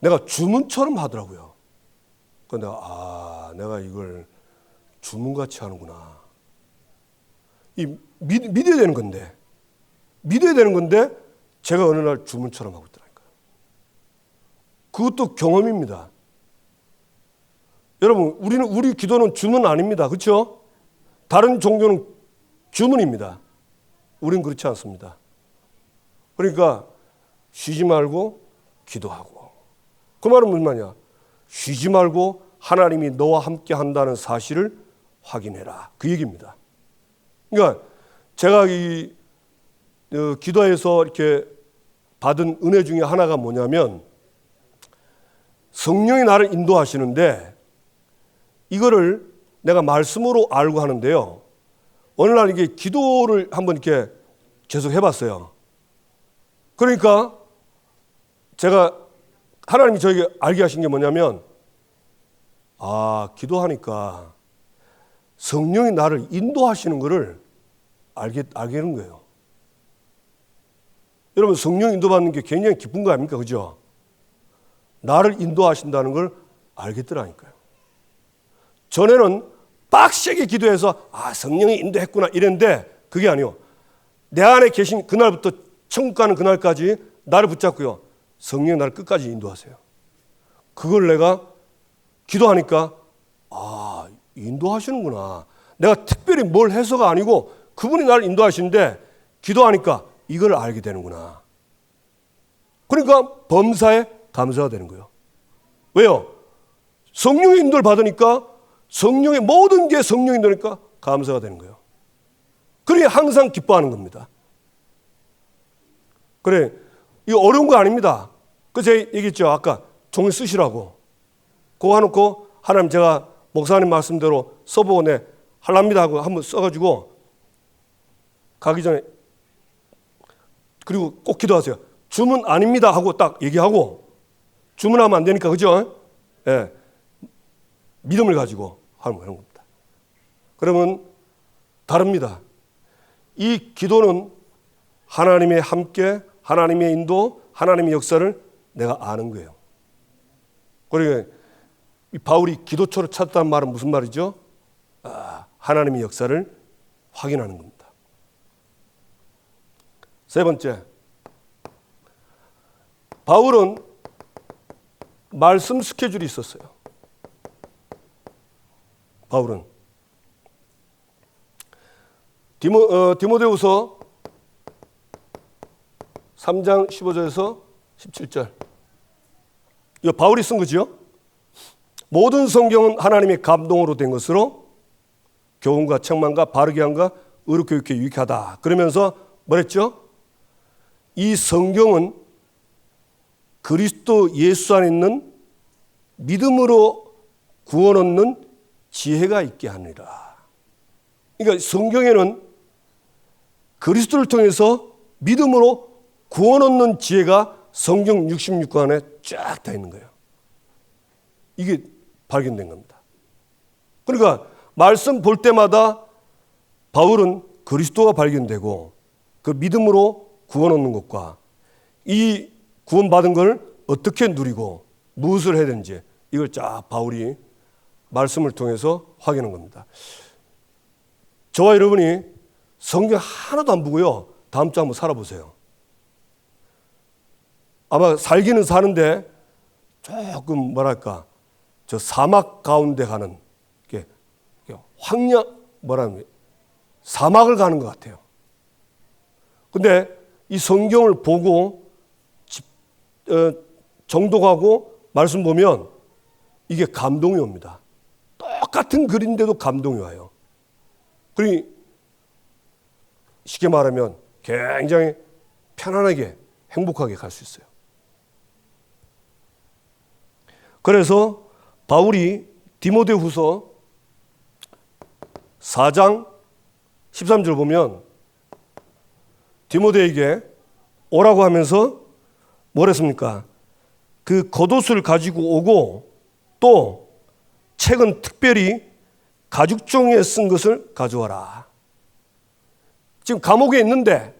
내가 주문처럼 하더라고요. 그래서 내가 이걸 주문같이 하는구나. 믿어야 되는 건데 제가 어느 날 주문처럼 하고 있더라니까요. 그것도 경험입니다. 여러분, 우리 기도는 주문 아닙니다. 그렇죠? 다른 종교는 주문입니다. 우린 그렇지 않습니다. 그러니까 쉬지 말고 기도하고. 그 말은 무슨 말이냐? 쉬지 말고 하나님이 너와 함께 한다는 사실을 확인해라. 그 얘기입니다. 그러니까 제가 이 기도에서 이렇게 받은 은혜 중에 하나가 뭐냐면 성령이 나를 인도하시는데 이거를 내가 말씀으로 알고 하는데요. 어느 날 이게 기도를 한번 이렇게 계속 해봤어요. 그러니까 제가 하나님이 저에게 알게 하신 게 뭐냐면 기도하니까 성령이 나를 인도하시는 것을 알게 되는 거예요. 여러분 성령 인도받는 게 굉장히 기쁜 거 아닙니까? 그죠? 나를 인도하신다는 걸 알겠더라니까요. 전에는 빡세게 기도해서 성령이 인도했구나 이랬는데 그게 아니요. 내 안에 계신 그날부터 천국 가는 그날까지 나를 붙잡고요. 성령이 나를 끝까지 인도하세요. 그걸 내가 기도하니까 인도하시는구나. 내가 특별히 뭘 해서가 아니고 그분이 나를 인도하시는데 기도하니까 이걸 알게 되는구나. 그러니까 범사에 감사가 되는 거예요. 왜요? 성령의 인도를 받으니까 성령의 모든 게 성령의 인도니까 감사가 되는 거예요. 그래 항상 기뻐하는 겁니다. 그래 이거 어려운 거 아닙니다. 그래서 제가 얘기했죠. 아까 종이 쓰시라고. 그거 해놓고 하나님 제가 목사님 말씀대로 써보고 할랍니다 하고 한번 써가지고 가기 전에 그리고 꼭 기도하세요. 주문 아닙니다 하고 딱 얘기하고 주문하면 안 되니까 그죠? 믿음을 가지고 하는 겁니다. 그러면 다릅니다. 이 기도는 하나님의 함께, 하나님의 인도, 하나님의 역사를 내가 아는 거예요. 그러니까 바울이 기도처를 찾았다는 말은 무슨 말이죠? 하나님의 역사를 확인하는 겁니다. 세 번째, 바울은 말씀 스케줄이 있었어요. 바울은 디모데후서 3장 15절에서 17절 이거 바울이 쓴 거죠. 모든 성경은 하나님의 감동으로 된 것으로 교훈과 책망과 바르게 함과 의로 교육에 유익하다. 그러면서 뭐랬죠? 이 성경은 그리스도 예수 안에 있는 믿음으로 구원 얻는 지혜가 있게 하느니라. 그러니까 성경에는 그리스도를 통해서 믿음으로 구원 얻는 지혜가 성경 66권에 쫙 다 있는 거예요. 이게 발견된 겁니다. 그러니까 말씀 볼 때마다 바울은 그리스도가 발견되고 그 믿음으로 구원 얻는 것과 이 구원받은 걸 어떻게 누리고 무엇을 해야 되는지 이걸 쫙 바울이 말씀을 통해서 확인한 겁니다. 저와 여러분이 성경 하나도 안 보고요. 다음 주 한번 살아보세요. 아마 살기는 사는데 조금 뭐랄까 저 사막 가운데 가는 황야 사막을 가는 것 같아요. 근데 이 성경을 보고 정독하고 말씀 보면 이게 감동이 옵니다. 똑같은 글인데도 감동이 와요. 그러니 쉽게 말하면 굉장히 편안하게 행복하게 갈 수 있어요. 그래서 바울이 디모데후서 4장 13절 보면 디모데에게 오라고 하면서 뭐랬습니까? 그 겉옷을 가지고 오고 또 책은 특별히 가죽 종이에 쓴 것을 가져와라. 지금 감옥에 있는데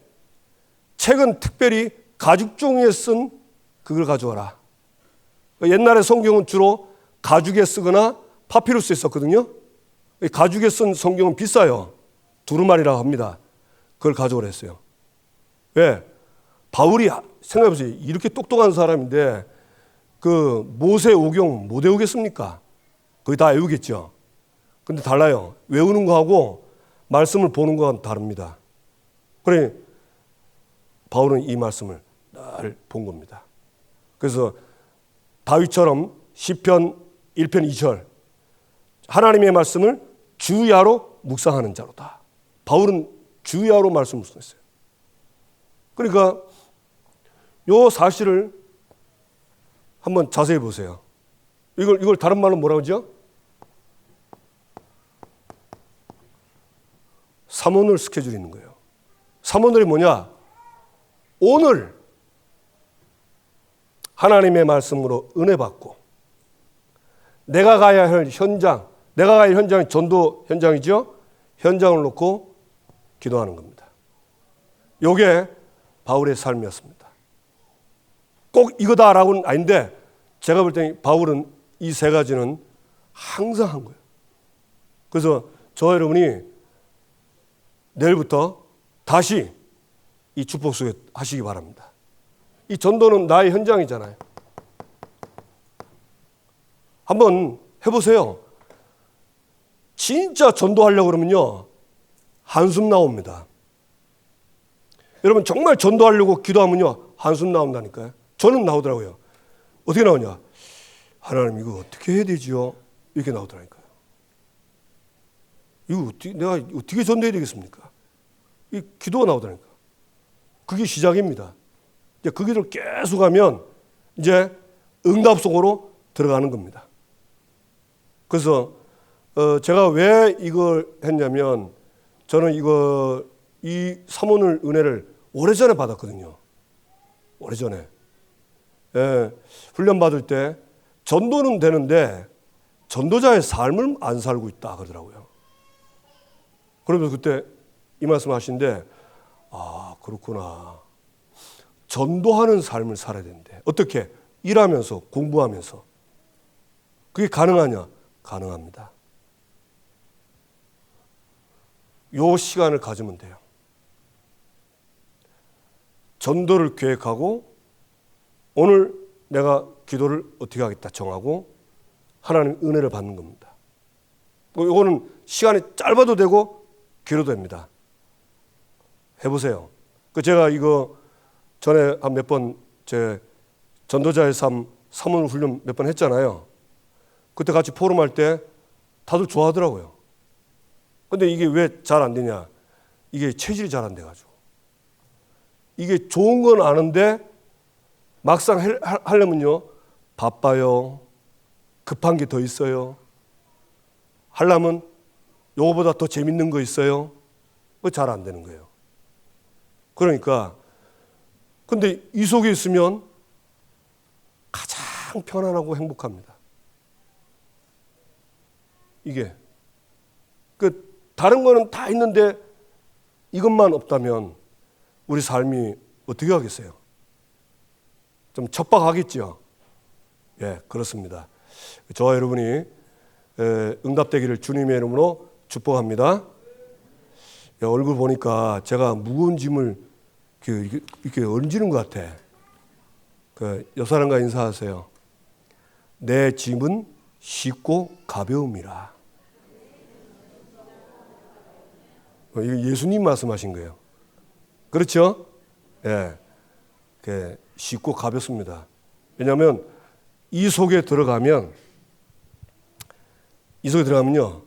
책은 특별히 가죽 종이에 쓴 그걸 가져와라. 옛날에 성경은 주로 가죽에 쓰거나 파피루스에 썼거든요. 가죽에 쓴 성경은 비싸요. 두루마리라고 합니다. 그걸 가져오라 했어요. 왜? 바울이 생각해보세요. 이렇게 똑똑한 사람인데 그 모세 오경 못 외우겠습니까? 거의 다 외우겠죠. 근데 달라요. 외우는 거하고 말씀을 보는 거는 다릅니다. 그래 바울은 이 말씀을 늘 본 겁니다. 그래서 다윗처럼 시편 1편 2절 하나님의 말씀을 주야로 묵상하는 자로다. 바울은 주야로 말씀 묵상했어요. 그러니까 요 사실을 한번 자세히 보세요. 이걸 다른 말로 뭐라고 하죠? 삼오늘 스케줄이 있는 거예요. 삼오늘이 뭐냐? 오늘 하나님의 말씀으로 은혜 받고 내가 가야 할 현장, 내가 가야 할 현장이 전도 현장이죠. 현장을 놓고 기도하는 겁니다. 이게 바울의 삶이었습니다. 꼭 이거다라고는 아닌데 제가 볼 때 바울은 이 세 가지는 항상 한 거예요. 그래서 저 여러분이 내일부터 다시 이 축복 속에 하시기 바랍니다. 이 전도는 나의 현장이잖아요. 한번 해보세요. 진짜 전도하려고 그러면요 한숨 나옵니다. 여러분 정말 전도하려고 기도하면요 한숨 나온다니까요. 저는 나오더라고요. 어떻게 나오냐? 하나님 이거 어떻게 해야 되지요? 이렇게 나오더라니까요. 이거 내가 어떻게 전도해야 되겠습니까? 이 기도가 나오더라니까. 그게 시작입니다. 이제 그 길을 계속 하면 이제 응답 속으로 들어가는 겁니다. 그래서 제가 왜 이걸 했냐면 저는 이 삼오늘 은혜를 오래전에 받았거든요. 오래전에. 훈련 받을 때 전도는 되는데 전도자의 삶을 안 살고 있다 그러더라고요. 그러면서 그때 이 말씀 하시는데 아 그렇구나. 전도하는 삶을 살아야 되는데 어떻게? 일하면서 공부하면서 그게 가능하냐? 가능합니다. 요 시간을 가지면 돼요. 전도를 계획하고 오늘 내가 기도를 어떻게 하겠다 정하고 하나님 은혜를 받는 겁니다. 이거는 시간이 짧아도 되고 길어도 됩니다. 해보세요. 제가 이거 전에 한 몇 번 제 전도자의 삶 삼원 훈련 몇 번 했잖아요. 그때 같이 포럼할 때 다들 좋아하더라고요. 근데 이게 왜 잘 안 되냐? 이게 체질이 잘 안 돼가지고. 이게 좋은 건 아는데 막상 하려면요 바빠요. 급한 게 더 있어요. 하려면 요거보다 더 재밌는 거 있어요. 잘 안 되는 거예요. 그러니까 근데 이 속에 있으면 가장 편안하고 행복합니다. 이게 다른 거는 다 있는데 이것만 없다면 우리 삶이 어떻게 하겠어요? 좀 척박하겠죠. 예, 그렇습니다. 저와 여러분이 응답되기를 주님의 이름으로 축복합니다. 얼굴 보니까 제가 무거운 짐을 이렇게 얹는 것 같아. 옆 사람과 인사하세요. 내 짐은 쉽고 가벼움이라. 이거 예수님 말씀하신 거예요. 그렇죠? 예, 쉽고 가볍습니다. 왜냐하면 이 속에 들어가면 이 속에 들어가면요,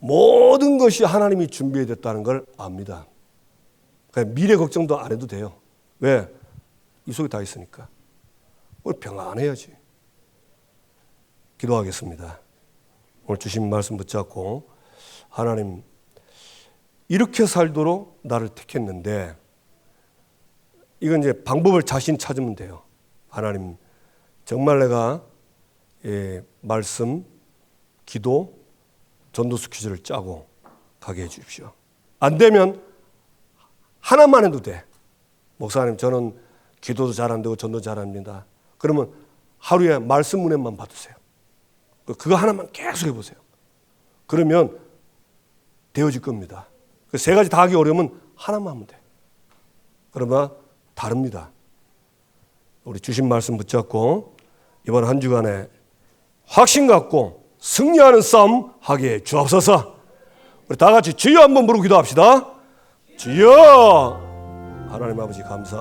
모든 것이 하나님이 준비해뒀다는 걸 압니다. 그러니까 미래 걱정도 안 해도 돼요. 왜? 이 속에 다 있으니까. 오늘 평안해야지. 기도하겠습니다. 오늘 주신 말씀 붙잡고, 하나님 이렇게 살도록 나를 택했는데, 이건 이제 방법을 자신 찾으면 돼요. 하나님 정말 내가 말씀, 기도, 전도 스케줄을 짜고 가게 해 주십시오. 안 되면 하나만 해도 돼. 목사님 저는 기도도 잘 안 되고 전도 잘 안 됩니다. 그러면 하루에 말씀 문해만 받으세요. 그거 하나만 계속 해보세요. 그러면 되어질 겁니다. 그 세 가지 다 하기 어려우면 하나만 하면 돼. 그러면 다릅니다. 우리 주신 말씀 붙잡고 이번 한 주간에 확신 갖고 승리하는 싸움 하게 주옵소서. 우리 다 같이 주여 한번 부르고 기도합시다. 주여. 하나님 아버지 감사합니다.